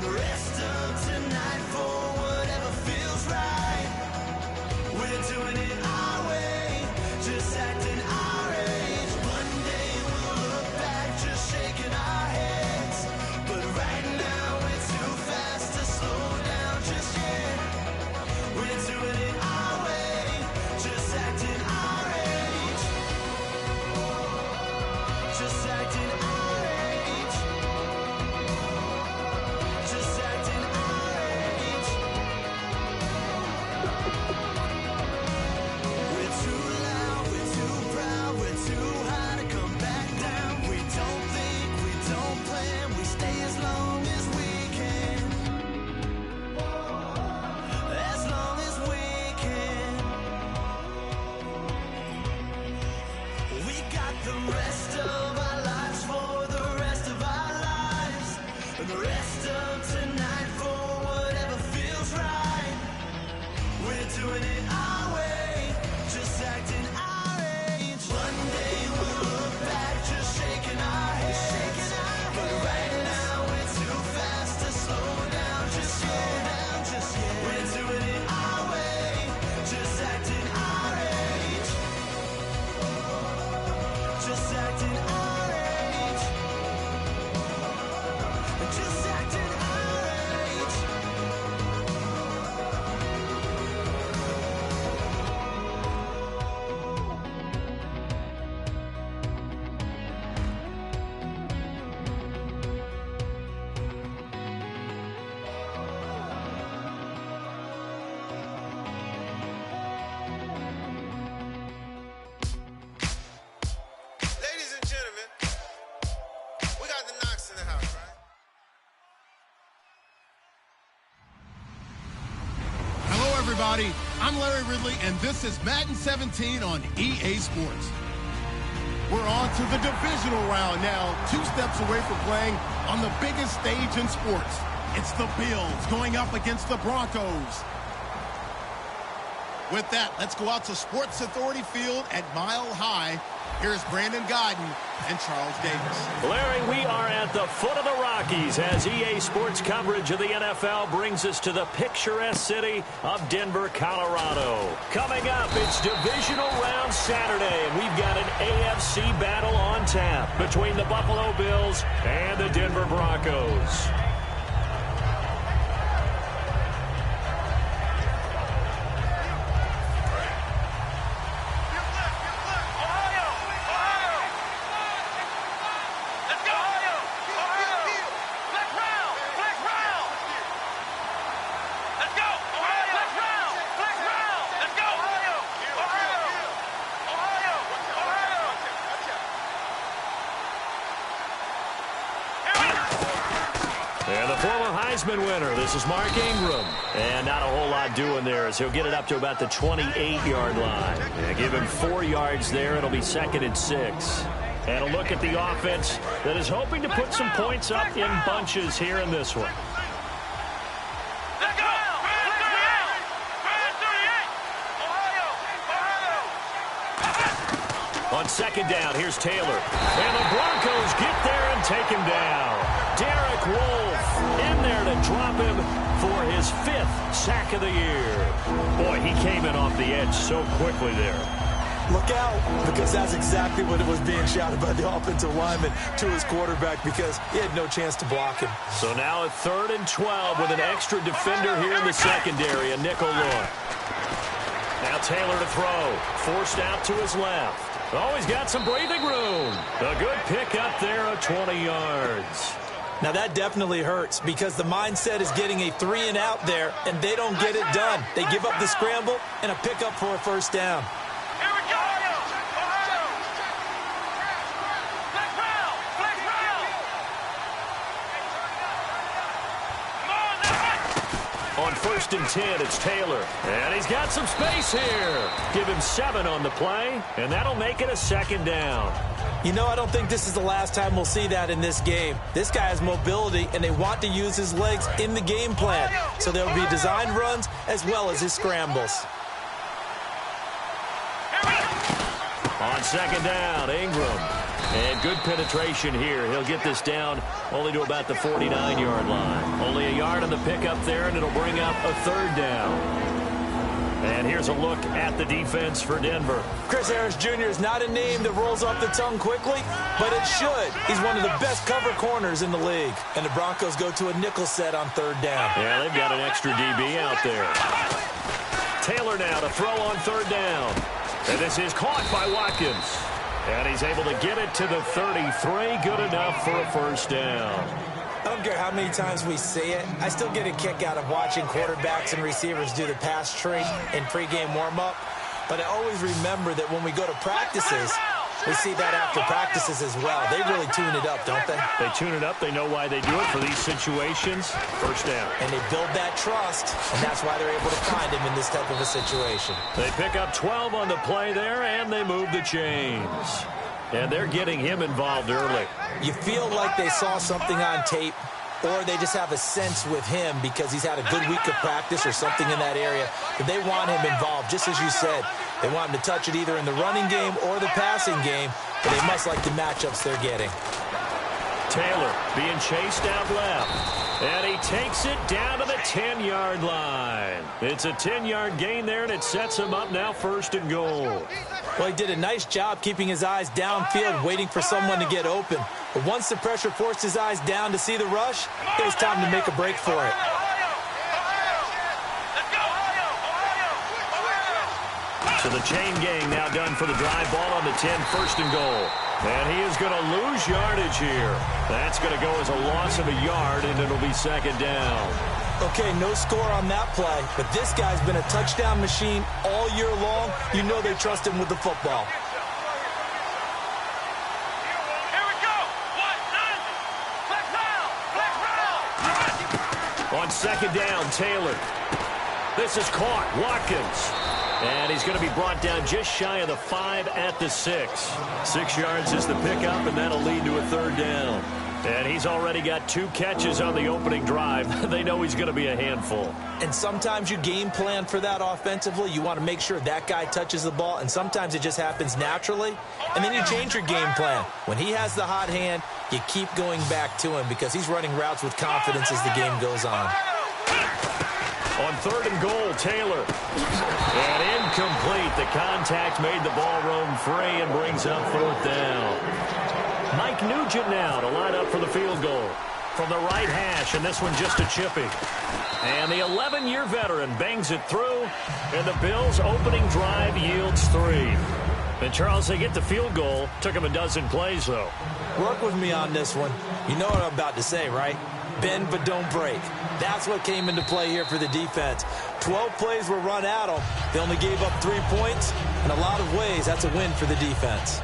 the rest of tonight for whatever feels right. We're doing it our way, just acting our age. One day we'll look back, just shaking our heads. But right now we're too fast to slow down just yet. We're doing it our way, just acting our age. Just acting our age. Just acting our age. We're too loud, we're too proud, we're too high to come back down. We don't think, we don't plan, we stay as long as we can. As long as we can. We got the rest of our lives for the rest of our lives. And the rest of tonight for whatever feels right. We're doing it our way, just acting our age. One day we'll look back, just shaking our heads. But right now we're too fast to slow down just yet. We're doing it our way, just acting our age. Just acting our age. Just acting our age. Ladies and gentlemen, we got the Knox in the house, right? Hello, everybody. I'm Larry Ridley, and this is Madden 17 on EA Sports. We're on to the divisional round now, 2 steps away from playing on the biggest stage in sports. It's the Bills going up against the Broncos. With that, let's go out to Sports Authority Field at Mile High. Here's Brandon Godden and Charles Davis. Larry, we are at the foot of the Rockies as EA Sports coverage of the NFL brings us to the picturesque city of Denver, Colorado. Coming up, it's divisional round Saturday, and we've got an AFC battle on tap between the Buffalo Bills and the Denver Broncos. And the former Heisman winner, this is Mark Ingram. And not a whole lot doing there as he'll get it up to about the 28-yard line. And give him 4 yards there. It'll be 2nd and 6. And a look at the offense that is hoping to put some points up in bunches here in this one. On 2nd down, here's Taylor. And the Broncos get there and take him down. Derek Wolfe in there to drop him for his 5th sack of the year. Boy, he came in off the edge so quickly there. Look out, because that's exactly what it was being shouted by the offensive lineman to his quarterback, because he had no chance to block him. So now a 3rd and 12 with an extra defender here in the secondary, a nickel look. Now Taylor to throw, forced out to his left. Oh, he's got some breathing room. A good pick up there of 20 yards. Now that definitely hurts because the mindset is getting a 3-and-out there, and they don't get it done. They give up the scramble and a pickup for a 1st down. On 1st and 10, it's Taylor. And he's got some space here. Give him 7 on the play, and that'll make it a 2nd down. You know, I don't think this is the last time we'll see that in this game. This guy has mobility, and they want to use his legs in the game plan. So there will be designed runs as well as his scrambles. On 2nd down, Ingram. And good penetration here. He'll get this down only to about the 49-yard line. Only a yard on the pickup there, and it'll bring up a third down. And here's a look at the defense for Denver. Chris Harris Jr. is not a name that rolls off the tongue quickly, but it should. He's one of the best cover corners in the league. And the Broncos go to a nickel set on third down. Yeah, they've got an extra DB out there. Taylor now to throw on third down. And this is caught by Watkins. And he's able to get it to the 33. Good enough for a first down. I don't care how many times we say it, I still get a kick out of watching quarterbacks and receivers do the pass tree in pregame warm-up. But I always remember that when we go to practices, we see that after practices as well. They really tune it up, don't they? They tune it up. They know why they do it for these situations. First down. And they build that trust, and that's why they're able to find him in this type of a situation. They pick up 12 on the play there, and they move the chains. And they're getting him involved early. You feel like they saw something on tape, or they just have a sense with him because he's had a good week of practice or something in that area, that they want him involved, just as you said. They want him to touch it either in the running game or the passing game, but they must like the matchups they're getting. Taylor being chased out left. And he takes it down to the 10-yard line. It's a 10-yard gain there, and it sets him up now first and goal. Well, he did a nice job keeping his eyes downfield, waiting for someone to get open. But once the pressure forced his eyes down to see the rush, it was time to make a break for it. So the chain gang now done for the drive. Ball on the 10, first and goal. And he is going to lose yardage here. That's going to go as a loss of a yard, and it'll be second down. Okay, no score on that play, but this guy's been a touchdown machine all year long. You know they trust him with the football. Here we go. On second down, Taylor. This is caught. Watkins. And he's going to be brought down just shy of the 5 at the 6. 6 yards is the pickup, and that'll lead to a third down. And he's already got 2 catches on the opening drive. They know he's going to be a handful. And sometimes you game plan for that offensively. You want to make sure that guy touches the ball, and sometimes it just happens naturally. And then you change your game plan. When he has the hot hand, you keep going back to him because he's running routes with confidence as the game goes on. On third and goal, Taylor. And incomplete. The contact made the ball roam free and brings up fourth down. Mike Nugent now to line up for the field goal. From the right hash, and this one just a chippy. And the 11-year veteran bangs it through, and the Bills' opening drive yields 3. And, Charles, they get the field goal. Took him a dozen plays, though. Work with me on this one. You know what I'm about to say, right? Bend but don't break. That's what came into play here for the defense. 12 plays were run at them. They only gave up 3 points. In a lot of ways, that's a win for the defense.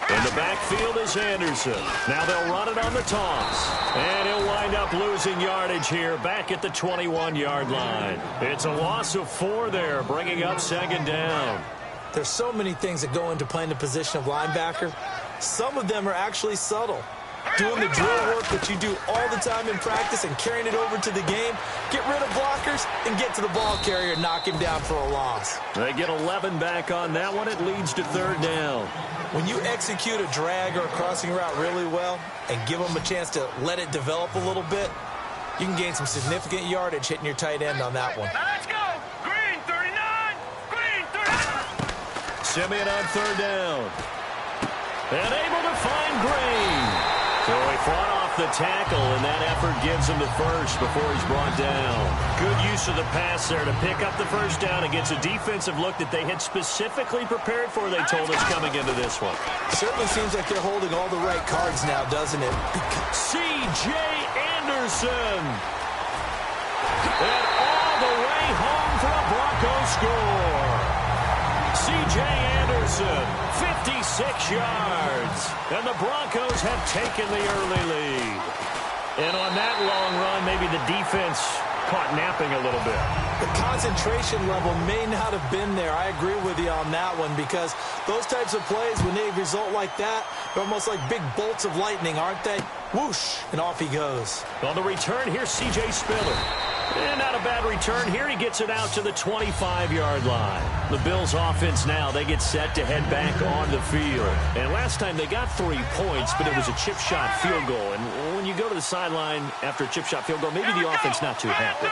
In the backfield is Anderson. Now they'll run it on the toss. And he'll wind up losing yardage here back at the 21-yard line. It's a loss of 4 there, bringing up second down. There's so many things that go into playing the position of linebacker. Some of them are actually subtle. Doing the drill work that you do all the time in practice and carrying it over to the game. Get rid of blockers and get to the ball carrier and knock him down for a loss. They get 11 back on that one. It leads to third down. When you execute a drag or a crossing route really well and give them a chance to let it develop a little bit, you can gain some significant yardage hitting your tight end on that one. Let's go. Green 39. Green 39. Simeon on third down. And able to find Green. So he fought off the tackle, and that effort gives him the first before he's brought down. Good use of the pass there to pick up the first down and gets a defensive look that they had specifically prepared for, they told us, coming into this one. Certainly seems like they're holding all the right cards now, doesn't it? C.J. Anderson. And all the way home for a Broncos score. C.J. Anderson, 56 yards. And the Broncos have taken the early lead. And on that long run, maybe the defense caught napping a little bit. The concentration level may not have been there. I agree with you on that one because those types of plays, when they result like that, they're almost like big bolts of lightning, aren't they? Whoosh, and off he goes. On the return, here's C.J. Spiller. And not a bad return here. He gets it out to the 25-yard line. The Bills offense now, they get set to head back on the field. And last time they got 3 points, but it was a chip shot field goal. And when you go to the sideline after a chip shot field goal, maybe the offense not too happy.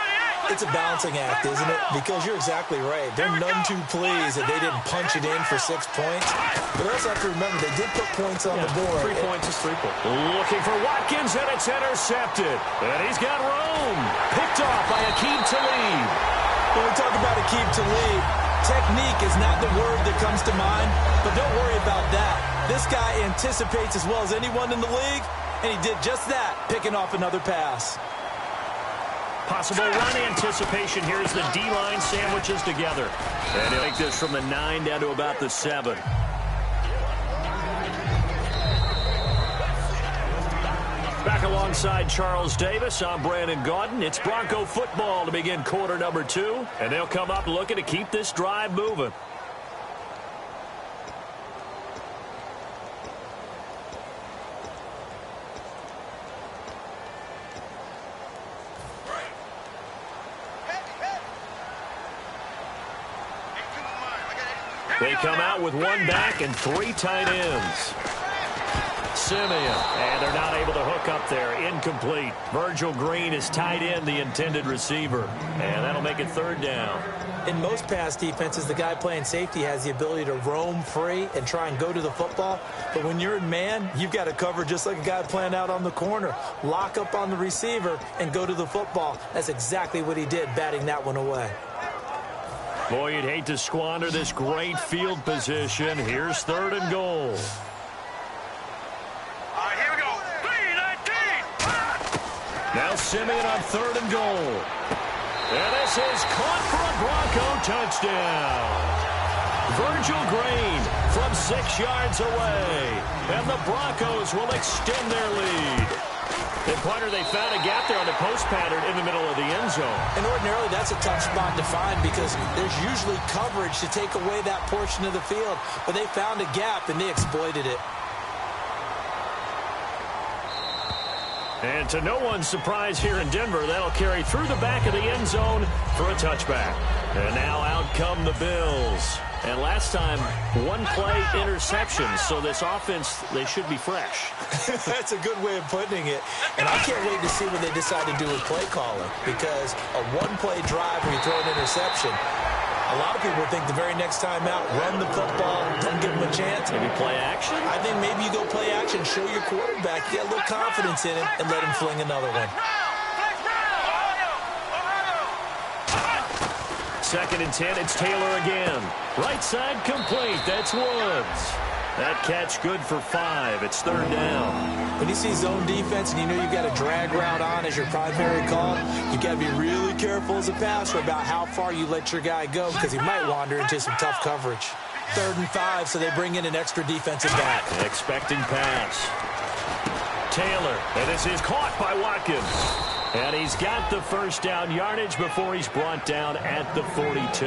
It's a balancing act, isn't it? Because you're exactly right. They're none too pleased that they didn't punch it in for 6 points. But also have to remember, they did put points on the board. 3 points is 3 points. Looking for Watkins, and it's intercepted. And he's got room. Picked off by Aqib Talib. When we talk about Aqib Talib, technique is not the word that comes to mind, but don't worry about that. This guy anticipates as well as anyone in the league, and he did just that, picking off another pass. Possible run anticipation here as the D-line sandwiches together. And he'll take this from the 9 down to about the 7. Back alongside Charles Davis, I'm Brandon Gaudin. It's Bronco football to begin quarter number 2. And they'll come up looking to keep this drive moving. They come out with 1 back and 3 tight ends. Simeon, and they're not able to hook up there. Incomplete. Virgil Green is tight end, the intended receiver. And that'll make it 3rd down. In most pass defenses, the guy playing safety has the ability to roam free and try and go to the football. But when you're in man, you've got to cover just like a guy playing out on the corner. Lock up on the receiver and go to the football. That's exactly what he did, batting that one away. Boy, you'd hate to squander this great field position. Here's 3rd and goal. All right, here we go. 3-19. Now Simeon on 3rd and goal. And this is caught for a Bronco touchdown. Virgil Green from 6 yards away. And the Broncos will extend their lead. And partner, they found a gap there on the post pattern in the middle of the end zone. And ordinarily, that's a tough spot to find because there's usually coverage to take away that portion of the field. But they found a gap, and they exploited it. And to no one's surprise here in Denver, that'll carry through the back of the end zone for a touchback. And now out come the Bills. And last time, 1-play interception. So this offense, they should be fresh. That's a good way of putting it. And I can't wait to see what they decide to do with play calling. Because a 1-play drive where you throw an interception, a lot of people think the very next time out, run the football, don't give them a chance. Maybe play action? I think maybe you go play action, show your quarterback, get a little confidence in him, and let him fling another one. 2nd and 10, it's Taylor again. Right side complete, that's Woods. That catch good for 5. It's 3rd down. When you see zone defense and you know you've got a drag route on as your primary call, you've got to be really careful as a passer about how far you let your guy go because he might wander into some tough coverage. 3rd and 5, so they bring in an extra defensive back. Expecting pass. Taylor, and this is caught by Watkins. And he's got the 1st down yardage before he's brought down at the 42.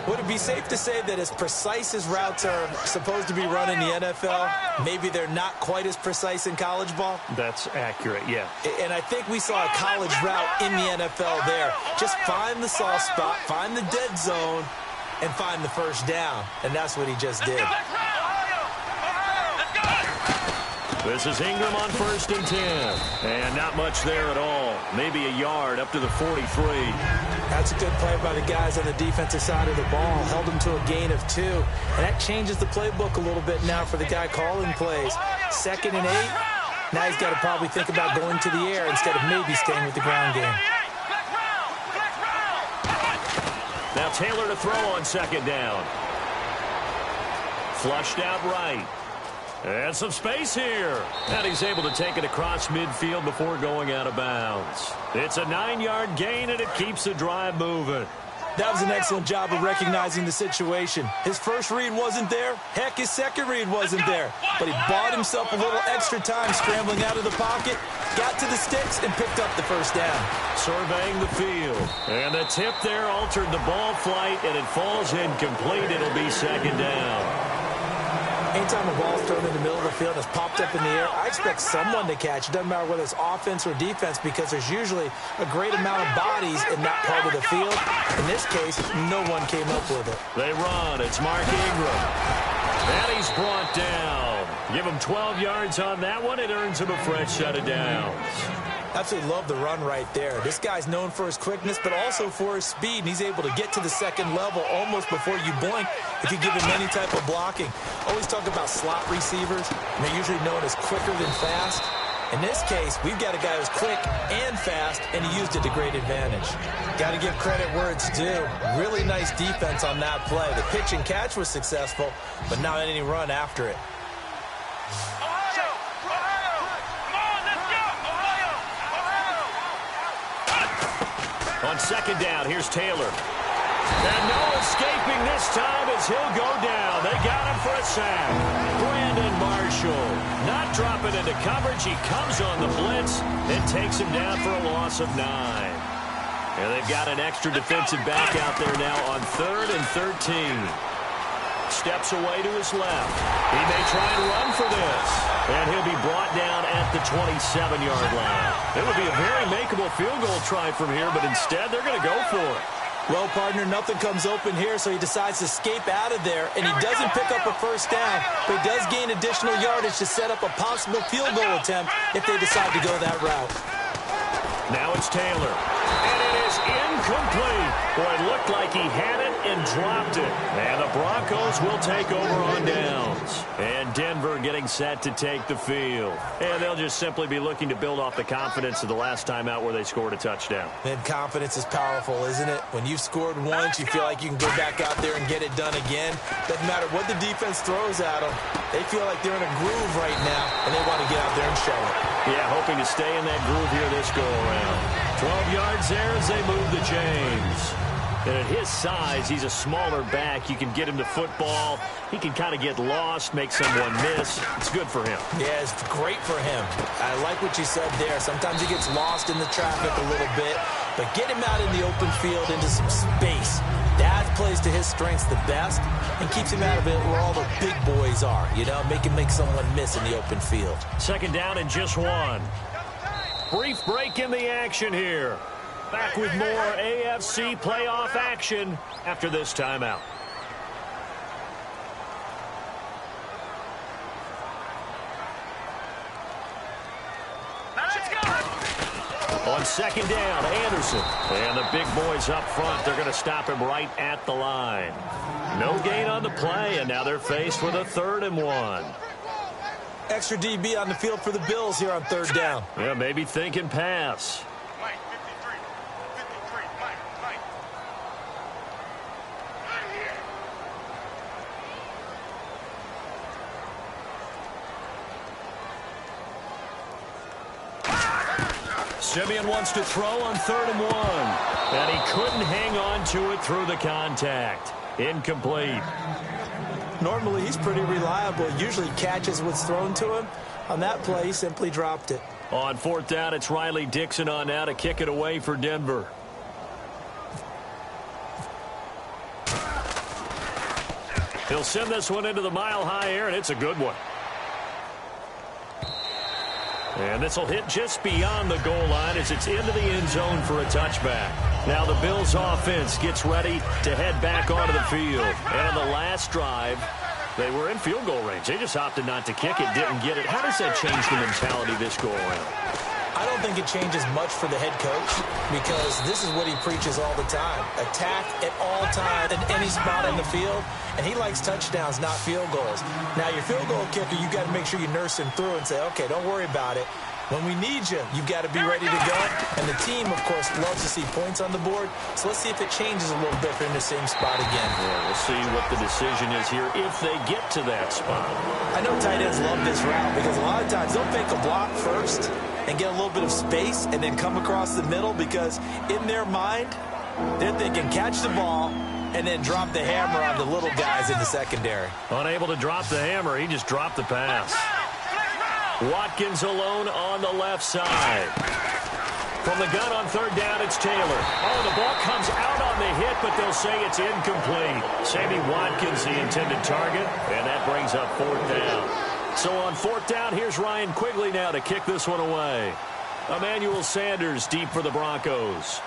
Would it be safe to say that as precise as routes are supposed to be run in the NFL, maybe they're not quite as precise in college ball? That's accurate, yeah. And I think we saw a college route in the NFL there. Just find the soft spot, find the dead zone, and find the 1st down. And that's what he just did. This is Ingram on 1st and 10. And not much there at all. Maybe a yard up to the 43. That's a good play by the guys on the defensive side of the ball. Held them to a gain of 2. And that changes the playbook a little bit now for the guy calling plays. 2nd and 8. Now he's got to probably think about going to the air instead of maybe staying with the ground game. Now Taylor to throw on 2nd down. Flushed out right. And some space here. And he's able to take it across midfield before going out of bounds. It's a 9-yard gain, and it keeps the drive moving. That was an excellent job of recognizing the situation. His first read wasn't there. Heck, his second read wasn't there. But he bought himself a little extra time scrambling out of the pocket, got to the sticks, and picked up the 1st down. Surveying the field. And the tip there altered the ball flight, and it falls incomplete. It'll be 2nd down. Anytime a ball's thrown in the middle of the field and it's popped up in the air, I expect someone to catch. It doesn't matter whether it's offense or defense because there's usually a great amount of bodies in that part of the field. In this case, no one came up with it. They run. It's Mark Ingram. And he's brought down. Give him 12 yards on that one. It earns him a fresh set of downs. Absolutely love the run right there. This guy's known for his quickness, but also for his speed. And he's able to get to the second level almost before you blink if you give him any type of blocking. Always talk about slot receivers, and they're usually known as quicker than fast. In this case, we've got a guy who's quick and fast, and he used it to great advantage. Got to give credit where it's due. Really nice defense on that play. The pitch and catch was successful, but not any run after it. On second down, here's Taylor. And no escaping this time as he'll go down. They got him for a sack. Brandon Marshall not dropping into coverage. He comes on the blitz and takes him down for a loss of 9. And they've got an extra defensive back out there now on 3rd and 13. Steps away to his left. He may try and run for this. And he'll be brought down at the 27-yard line. It would be a very makeable field goal try from here, but instead they're going to go for it. Well, partner, nothing comes open here, so he decides to escape out of there, and he doesn't pick up a first down, but he does gain additional yardage to set up a possible field goal attempt if they decide to go that route. Now it's Taylor, and it is incomplete. Boy, it looked like he had it and dropped it. And the Broncos will take over on downs. And Denver getting set to take the field. And they'll just simply be looking to build off the confidence of the last time out where they scored a touchdown. And confidence is powerful, isn't it? When you've scored once, you feel like you can go back out there and get it done again. Doesn't matter what the defense throws at them. They feel like they're in a groove right now, and they want to get out there and show it. Yeah, hoping to stay in that groove here this go-around. 12 yards there as they move the chains. And at his size, he's a smaller back. You can get him to football. He can kind of get lost, make someone miss. It's good for him. Yeah, it's great for him. I like what you said there. Sometimes he gets lost in the traffic a little bit, but get him out in the open field into some space. That plays to his strengths the best and keeps him out of it where all the big boys are. You know, make someone miss in the open field. Second down and just 1. Brief break in the action here. Back with more AFC playoff action after this timeout. On second down, Anderson. And the big boys up front, they're going to stop him right at the line. No gain on the play, and now they're faced with a 3rd and 1. Extra DB on the field for the Bills here on 3rd down. Yeah, maybe thinking pass. Simeon wants to throw on 3rd and 1. And he couldn't hang on to it through the contact. Incomplete. Normally, he's pretty reliable. Usually catches what's thrown to him. On that play, he simply dropped it. On 4th down, it's Riley Dixon on now to kick it away for Denver. He'll send this one into the mile-high air, and it's a good one. And this will hit just beyond the goal line as it's into the end zone for a touchback. Now the Bills offense gets ready to head back onto the field. And on the last drive, they were in field goal range. They just opted not to kick it, didn't get it. How does that change the mentality this go around? I don't think it changes much for the head coach because this is what he preaches all the time. Attack at all times in any spot in the field, and he likes touchdowns, not field goals. Now, your field goal kicker, you got to make sure you nurse him through and say, okay, don't worry about it. When we need you, you've got to be ready to go. And the team, of course, loves to see points on the board. So let's see if it changes a little bit if they're in the same spot again. Yeah, we'll see what the decision is here if they get to that spot. I know tight ends love this route because a lot of times they'll make a block first and get a little bit of space and then come across the middle because in their mind, they're thinking catch the ball and then drop the hammer on the little guys in the secondary. Unable to drop the hammer, he just dropped the pass. Watkins alone on the left side. From the gun on third down, it's Taylor. Oh, the ball comes out on the hit, but they'll say it's incomplete. Sammy Watkins, the intended target, and that brings up fourth down. So on fourth down, here's Ryan Quigley now to kick this one away. Emmanuel Sanders deep for the Broncos.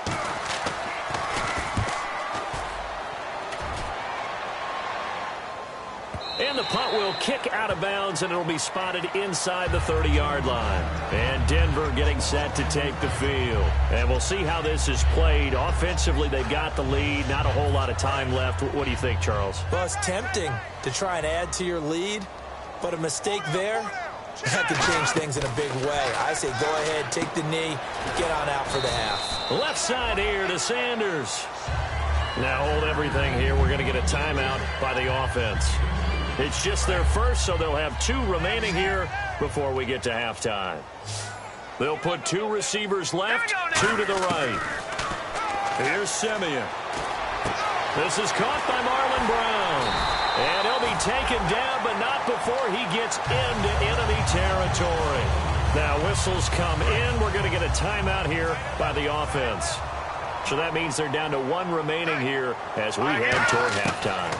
And the punt will kick out of bounds, and it'll be spotted inside the 30-yard line. And Denver getting set to take the field. And we'll see how this is played. Offensively, they've got the lead. Not a whole lot of time left. What do you think, Charles? Well, it's tempting to try and add to your lead, but a mistake there, that could change things in a big way. I say go ahead, take the knee, get on out for the half. Left side here to Sanders. Now hold everything here. We're going to get a timeout by the offense. It's just their first, so they'll have 2 remaining here before we get to halftime. They'll put 2 receivers left, 2 to the right. Here's Simeon. This is caught by Marlon Brown. And he'll be taken down, but not before he gets into enemy territory. Now whistles come in. We're going to get a timeout here by the offense. So that means they're down to 1 remaining here as we head toward halftime.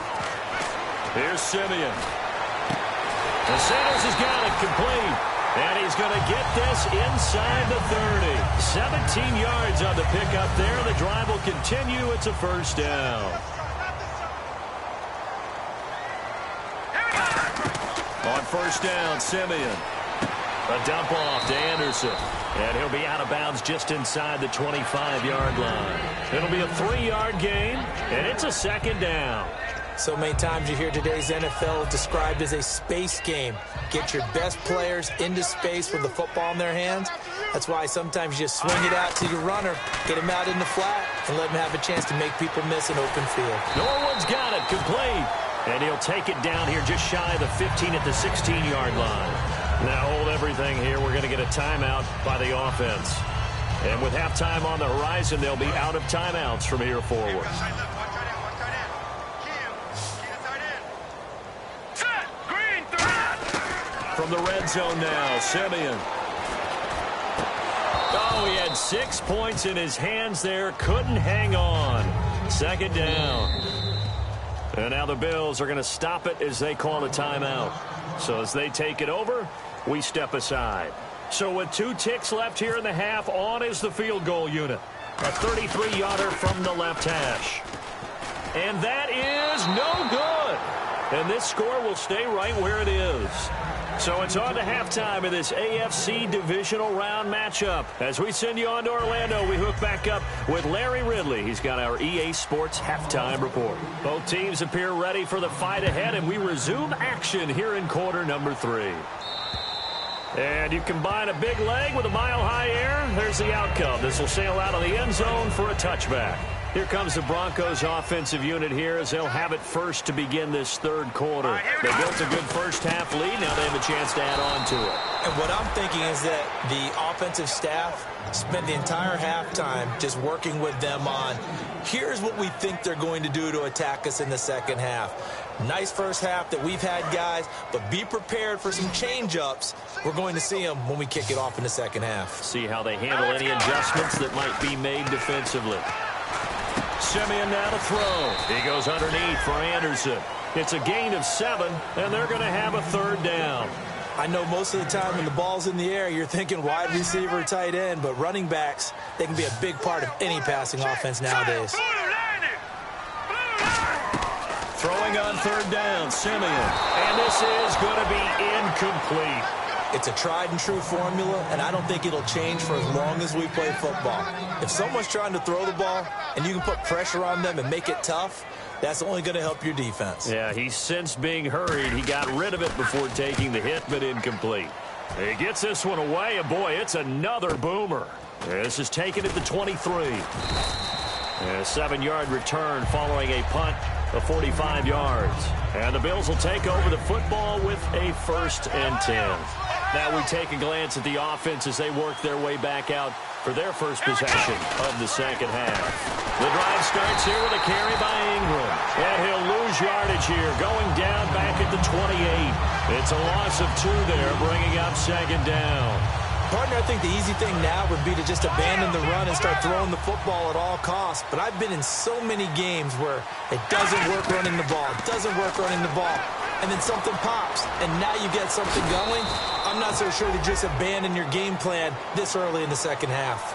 Here's Simeon. And Sanders has got it complete. And he's going to get this inside the 30. 17 yards on the pickup there. The drive will continue. It's a first down. On first down, Simeon. A dump off to Anderson. And he'll be out of bounds just inside the 25-yard line. It'll be a 3-yard gain, and it's a second down. So many times you hear today's NFL described as a space game. Get your best players into space with the football in their hands. That's why sometimes you just swing it out to your runner, get him out in the flat, and let him have a chance to make people miss an open field. Norwood's got it complete. And he'll take it down here just shy of the 15 at the 16-yard line. Now hold everything here. We're going to get a timeout by the offense. And with halftime on the horizon, they'll be out of timeouts from here forward. From the red zone now, Simeon. Oh, he had 6 points in his hands there. Couldn't hang on. Second down. And now the Bills are going to stop it as they call a timeout. So as they take it over, we step aside. So with 2 ticks left here in the half, on is the field goal unit. A 33-yarder from the left hash. And that is no good. And this score will stay right where it is. So it's on to halftime in this AFC Divisional Round matchup. As we send you on to Orlando, we hook back up with Larry Ridley. He's got our EA Sports halftime report. Both teams appear ready for the fight ahead, and we resume action here in quarter number 3. And you combine a big leg with a mile-high air, there's the outcome. This will sail out of the end zone for a touchback. Here comes the Broncos offensive unit here as they'll have it first to begin this third quarter. They built a good first half lead. Now they have a chance to add on to it. And what I'm thinking is that the offensive staff spent the entire halftime just working with them on, here's what we think they're going to do to attack us in the second half. Nice first half that we've had, guys, but be prepared for some change-ups. We're going to see them when we kick it off in the second half. See how they handle any adjustments that might be made defensively. Simeon now to throw. He goes underneath for Anderson. It's a gain of 7, and they're going to have a third down. I know most of the time when the ball's in the air, you're thinking wide receiver, tight end, but running backs, they can be a big part of any passing offense nowadays. Throwing on third down, Simeon. And this is going to be incomplete. It's a tried-and-true formula, and I don't think it'll change for as long as we play football. If someone's trying to throw the ball and you can put pressure on them and make it tough, that's only going to help your defense. Yeah, he sensed being hurried. He got rid of it before taking the hit, but incomplete. He gets this one away, and boy, it's another boomer. This is taken at the 23. And a 7-yard return following a punt of 45 yards. And the Bills will take over the football with a 1st and 10. Now we take a glance at the offense as they work their way back out for their first possession of the second half. The drive starts here with a carry by Ingram. And he'll lose yardage here, going down back at the 28. It's a loss of 2 there, bringing up second down. Partner, I think the easy thing now would be to just abandon the run and start throwing the football at all costs. But I've been in so many games where it doesn't work running the ball. It doesn't work running the ball. And then something pops, and now you get something going. I'm not so sure to just abandon your game plan this early in the second half.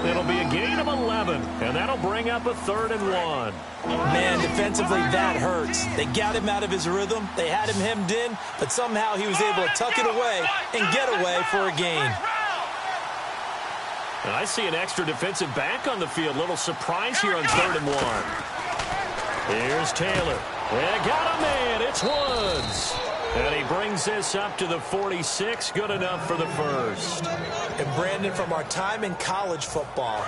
It'll be a gain of 11, and that'll bring up a 3rd and 1. Man, defensively, that hurts. They got him out of his rhythm. They had him hemmed in, but somehow he was able to tuck it away and get away for a gain. And I see an extra defensive back on the field. Little surprise here on 3rd and 1. Here's Taylor. And got a man. It's Woods. And he brings this up to the 46. Good enough for the first. And Brandon, from our time in college football,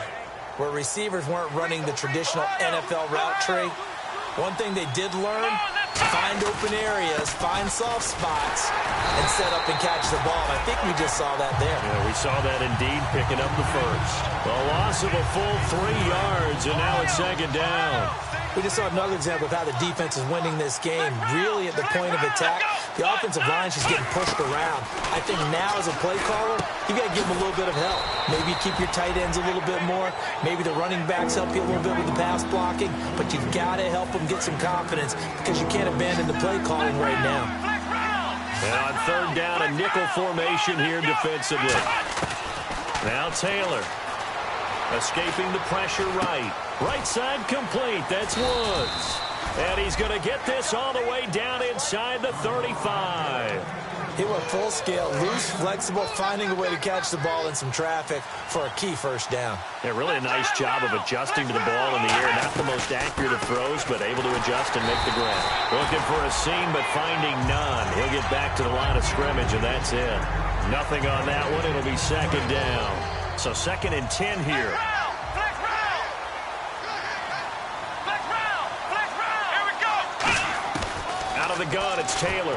where receivers weren't running the traditional NFL route tree, one thing they did learn, find open areas, find soft spots, and set up and catch the ball. And I think we just saw that there. Yeah, we saw that indeed, picking up the first. A loss of a full 3 yards, and now it's 2nd down. We just saw another example of how the defense is winning this game. Really at the point of attack, the offensive line is just getting pushed around. I think now as a play caller, you got to give them a little bit of help. Maybe keep your tight ends a little bit more. Maybe the running backs help you a little bit with the pass blocking. But you've got to help them get some confidence because you can't abandon the play calling right now. And on 3rd down, a nickel formation here defensively. Now Taylor. Escaping the pressure right. Right side complete. That's Woods. And he's going to get this all the way down inside the 35. He went full scale, loose, flexible, finding a way to catch the ball in some traffic for a key 1st down. Yeah, really a nice job of adjusting to the ball in the air. Not the most accurate of throws, but able to adjust and make the grab. Looking for a seam, but finding none. He'll get back to the line of scrimmage, and that's it. Nothing on that one. It'll be 2nd down. So 2nd and 10 here. Out of the gun, it's Taylor.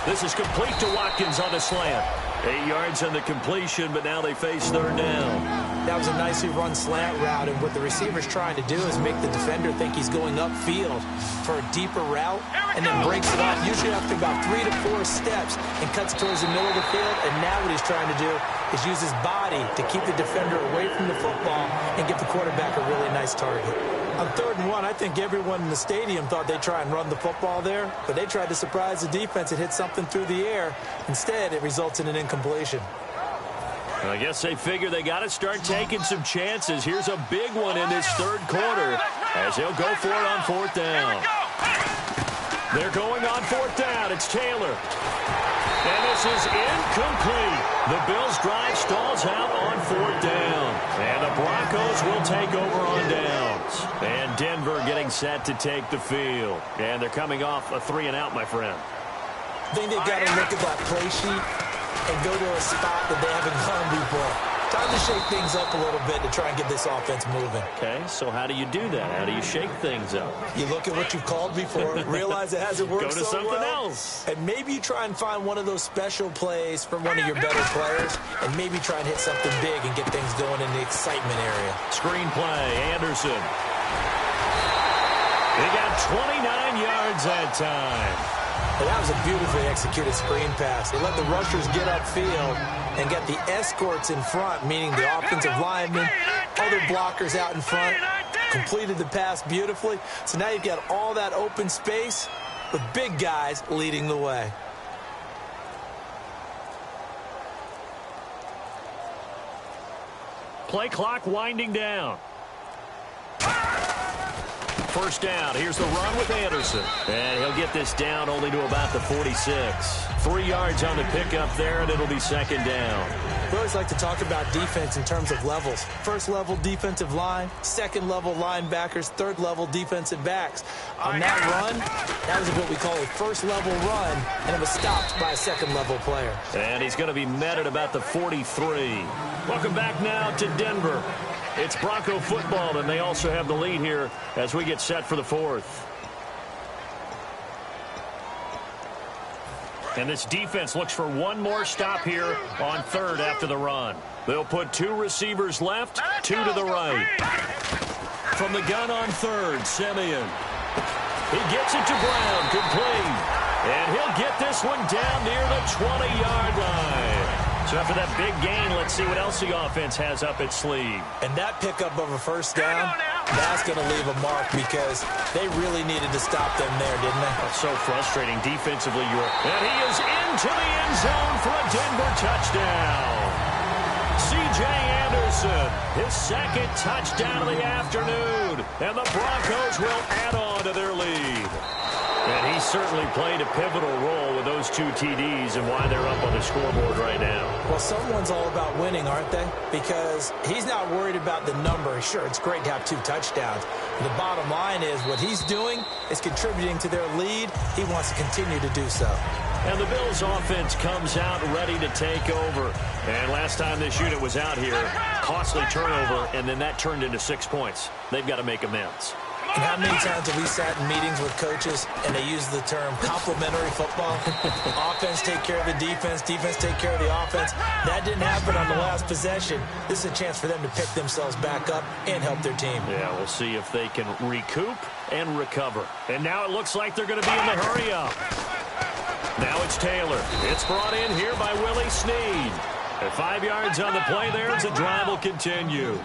This is complete to Watkins on the slant. 8 yards on the completion, but now they face 3rd down. That was a nicely run slant route, and what the receiver's trying to do is make the defender think he's going upfield for a deeper route, and then breaks it off, usually after about 3 to 4 steps, and cuts towards the middle of the field. And now what he's trying to do is use his body to keep the defender away from the football and give the quarterback a really nice target. On 3rd and 1, I think everyone in the stadium thought they'd try and run the football there, but they tried to surprise the defense and hit something through the air. Instead, it results in an incompletion. I guess they figure they got to start taking some chances. Here's a big one in this 3rd quarter as he'll go for it on 4th down. They're going on 4th down. It's Taylor. And this is incomplete. The Bills' drive stalls out on 4th down. And the Broncos will take over on downs. And Denver getting set to take the field. And they're coming off a 3-and-out, my friend. I think they've got to look at that play sheet and go to a spot that they haven't gone before. Time to shake things up a little bit to try and get this offense moving. Okay, so how do you do that? How do you shake things up? You look at what you've called before, realize it hasn't worked Go to so something well, else. and maybe you try and find one of those special plays from one of your better players, and maybe try and hit something big and get things going in the excitement area. Screen play, Anderson. He got 29 yards that time. But that was a beautifully executed screen pass. They let the rushers get upfield and get the escorts in front, meaning the offensive linemen, other blockers out in front, completed the pass beautifully. So now you've got all that open space with big guys leading the way. Play clock winding down. First down. Here's the run with Anderson. And he'll get this down only to about the 46. 3 yards on the pickup there, and it'll be 2nd down. We always like to talk about defense in terms of levels. First level defensive line, second level linebackers, third level defensive backs. On that run, that was what we call a first level run, and it was stopped by a second level player. And he's going to be met at about the 43. Welcome back now to Denver. It's Bronco football, and they also have the lead here as we get set for the 4th. And this defense looks for one more stop here on 3rd after the run. They'll put 2 receivers left, 2 to the right. From the gun on 3rd, Simeon. He gets it to Brown, complete. And he'll get this one down near the 20-yard line. So after that big gain, let's see what else the offense has up its sleeve. And that pickup of a first down, that's going to leave a mark because they really needed to stop them there, didn't they? That's so frustrating defensively. And he is into the end zone for a Denver touchdown. C.J. Anderson, his second touchdown of the afternoon. And the Broncos will add on to their lead. And he certainly played a pivotal role with those 2 TDs and why they're up on the scoreboard right now. Well, someone's all about winning, aren't they? Because he's not worried about the number. Sure, it's great to have 2 touchdowns. The bottom line is what he's doing is contributing to their lead. He wants to continue to do so. And the Bills offense comes out ready to take over. And last time this unit was out here, costly turnover, and then that turned into 6 points. They've got to make amends. And how many times have we sat in meetings with coaches and they use the term complementary football? Offense take care of the defense, defense take care of the offense. That didn't happen on the last possession. This is a chance for them to pick themselves back up and help their team. Yeah, we'll see if they can recoup and recover. And now it looks like they're going to be in the hurry up. Now it's Taylor. It's brought in here by Willie Snead. And 5 yards on the play there as the drive will continue.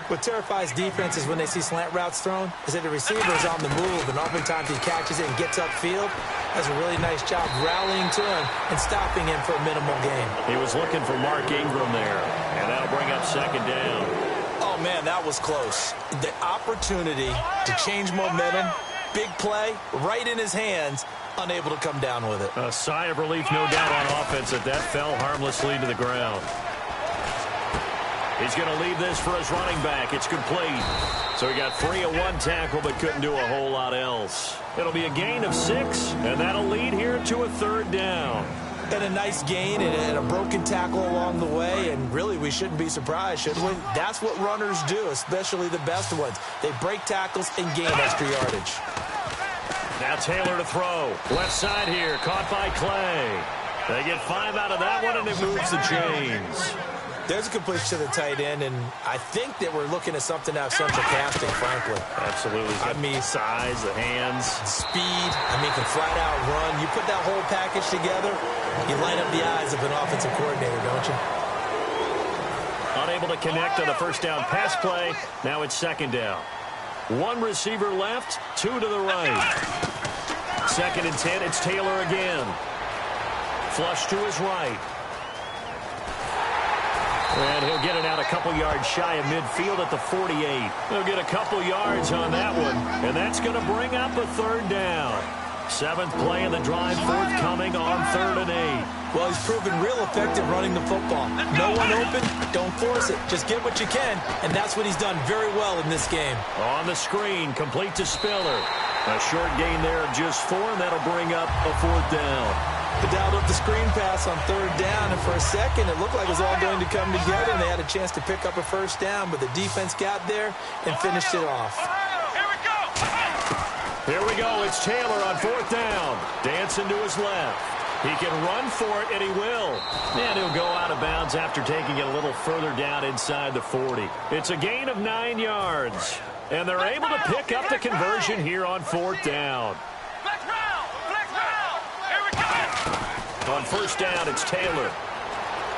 What terrifies defenses when they see slant routes thrown is that the receiver is on the move, and oftentimes he catches it and gets upfield. Does a really nice job rallying to him and stopping him for a minimal gain. He was looking for Mark Ingram there, and that'll bring up second down. Oh, man, that was close. The opportunity to change momentum, big play, right in his hands, unable to come down with it. A sigh of relief, no doubt, on offense that fell harmlessly to the ground. He's going to leave this for his running back. It's complete. So he got free of 1 tackle but couldn't do a whole lot else. It'll be a gain of 6, and that'll lead here to a 3rd down. And a nice gain and a broken tackle along the way, and really we shouldn't be surprised, should we? That's what runners do, especially the best ones. They break tackles and gain extra yardage. Now Taylor to throw. Left side here, caught by Clay. They get 5 out of that one, and it moves the chains. There's a completion to the tight end, and I think that we're looking at something out of central casting, frankly. Absolutely. I mean, size, the hands. Speed. I mean, can flat out run. You put that whole package together, you line up the eyes of an offensive coordinator, don't you? Unable to connect on the first down pass play. Now it's second down. 1 receiver left, 2 to the right. 2nd and 10, it's Taylor again. Flush to his right. And he'll get it out a couple yards shy of midfield at the 48. He'll get a couple yards on that one, and that's going to bring up a 3rd down. 7th play of the drive forthcoming on 3rd and 8. Well, he's proven real effective running the football. No one open, don't force it. Just get what you can, and that's what he's done very well in this game. On the screen, complete to Spiller. A short gain there of just 4, and that'll bring up a 4th down. They dialed up the screen pass on 3rd down, and for a second it looked like it was all going to come together, and they had a chance to pick up a first down, but the defense got there and finished it off. Here we go. It's Taylor on 4th down. Dancing to his left. He can run for it, and he will. And he'll go out of bounds after taking it a little further down inside the 40. It's a gain of 9 yards, and they're able to pick up the conversion here on 4th down. On first down, it's Taylor.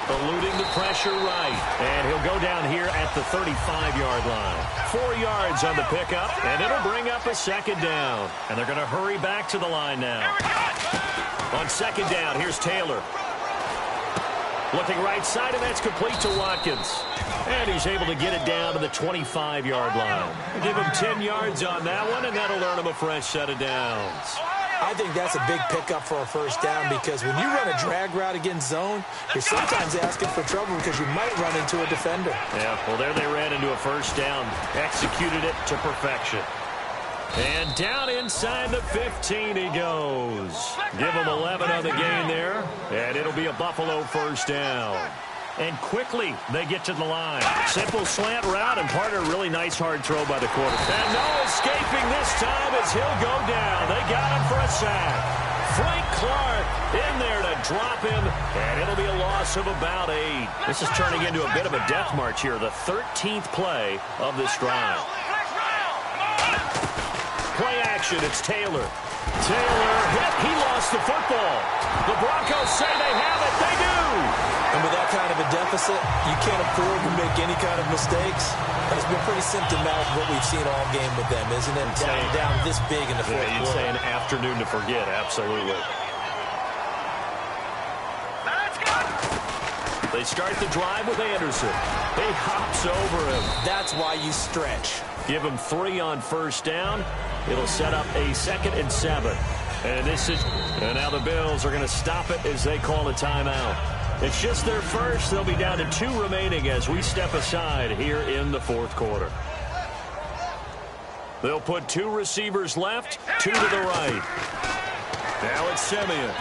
Eluding the pressure right. And he'll go down here at the 35-yard line. 4 yards on the pickup, and it'll bring up a 2nd down. And they're going to hurry back to the line now. On 2nd down, here's Taylor. Looking right side, and that's complete to Watkins. And he's able to get it down to the 25-yard line. Give him 10 yards on that one, and that'll earn him a fresh set of downs. I think that's a big pickup for a first down because when you run a drag route against zone, you're sometimes asking for trouble because you might run into a defender. Yeah, well, there they ran into a first down. Executed it to perfection. And down inside the 15 he goes. Give him 11 on the gain there, and it'll be a Buffalo first down. And quickly, they get to the line. Simple slant route, and part of a really nice hard throw by the quarterback. And no escaping this time as he'll go down. They got him for a sack. Frank Clark in there to drop him, and it'll be a loss of about 8. This is turning into a bit of a death march here, the 13th play of this drive. Play action, it's Taylor. Taylor hit, he lost the football. The Broncos say they have it, they do. And with that kind of a deficit, you can't afford to make any kind of mistakes. It's been pretty symptomatic of what we've seen all game with them, isn't it? Down this big in the fourth quarter. You'd say an afternoon to forget, absolutely. They start the drive with Anderson. He hops over him. That's why you stretch. Give him 3 on first down. It'll set up a 2nd and 7. And now the Bills are going to stop it as they call a timeout. It's just their first. They'll be down to 2 remaining as we step aside here in the fourth quarter. They'll put 2 receivers left, 2 to the right. Now it's Simeon.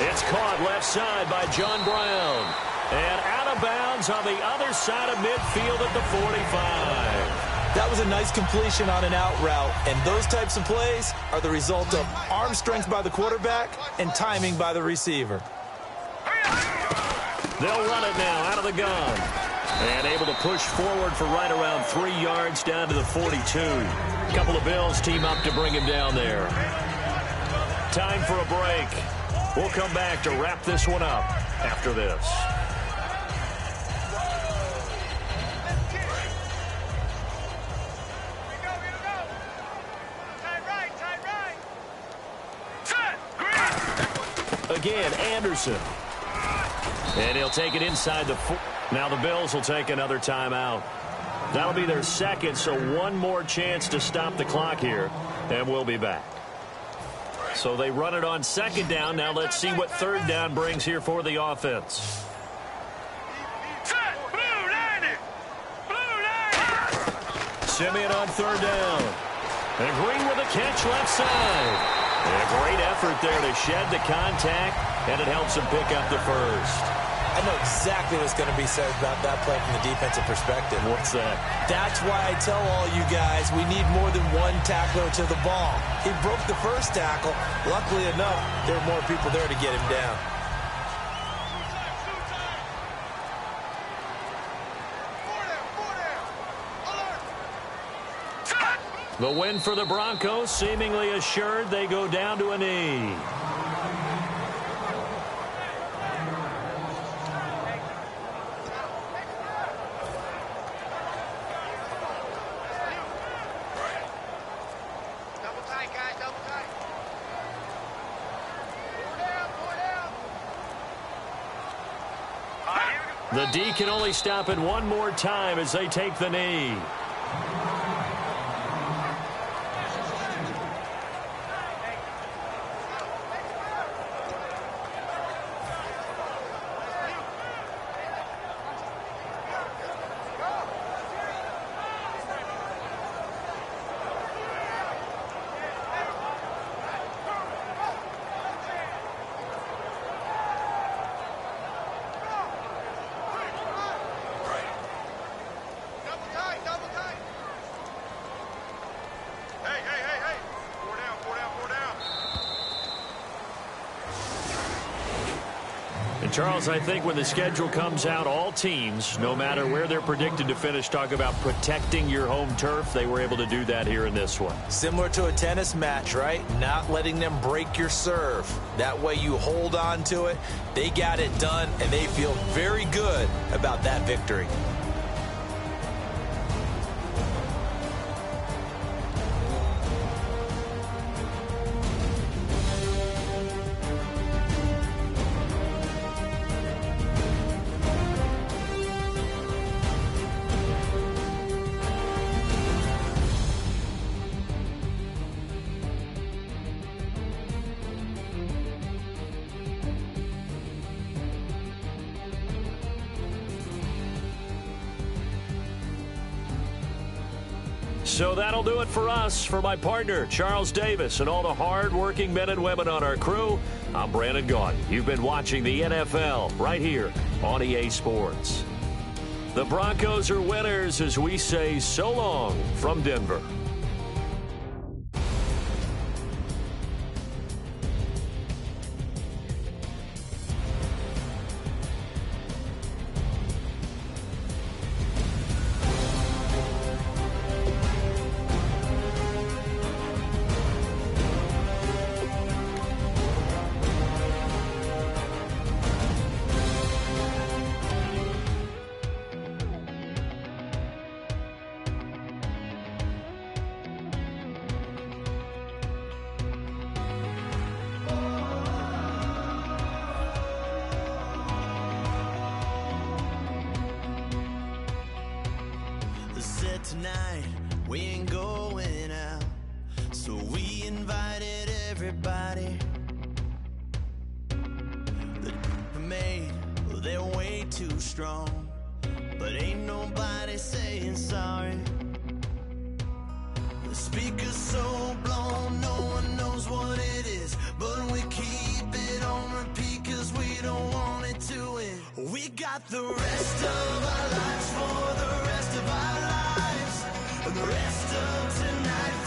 It's caught left side by John Brown. And out of bounds on the other side of midfield at the 45. That was a nice completion on an out route, and those types of plays are the result of arm strength by the quarterback and timing by the receiver. They'll run it now out of the gun. And able to push forward for right around 3 yards down to the 42. A couple of Bills team up to bring him down there. Time for a break. We'll come back to wrap this one up after this. Again, Anderson. And he'll take it inside the 4. Now the Bills will take another timeout. That'll be their 2nd, so 1 more chance to stop the clock here, and we'll be back. So they run it on 2nd down. Now let's see what 3rd down brings here for the offense. Simeon on 3rd down. And Green with a catch left side. And a great effort there to shed the contact, and it helps him pick up the first. I know exactly what's going to be said about that play from the defensive perspective. What's that? That's why I tell all you guys we need more than 1 tackler to the ball. He broke the first tackle. Luckily enough, there were more people there to get him down. The win for the Broncos, seemingly assured. They go down to a knee. Double tight, guys, double tight. The D can only stop it 1 more time as they take the knee. Charles, I think when the schedule comes out, all teams, no matter where they're predicted to finish, talk about protecting your home turf. They were able to do that here in this one. Similar to a tennis match, right? Not letting them break your serve. That way you hold on to it. They got it done, and they feel very good about that victory. So that'll do it for us. For my partner, Charles Davis, and all the hard-working men and women on our crew, I'm Brandon Gaudin. You've been watching the NFL right here on EA Sports. The Broncos are winners as we say so long from Denver. everybody that made, well, they're way too strong. But ain't nobody saying sorry. The speaker's so blown, no one knows what it is. But we keep it on repeat cause we don't want it to end. We got the rest of our lives for the rest of our lives. And the rest of tonight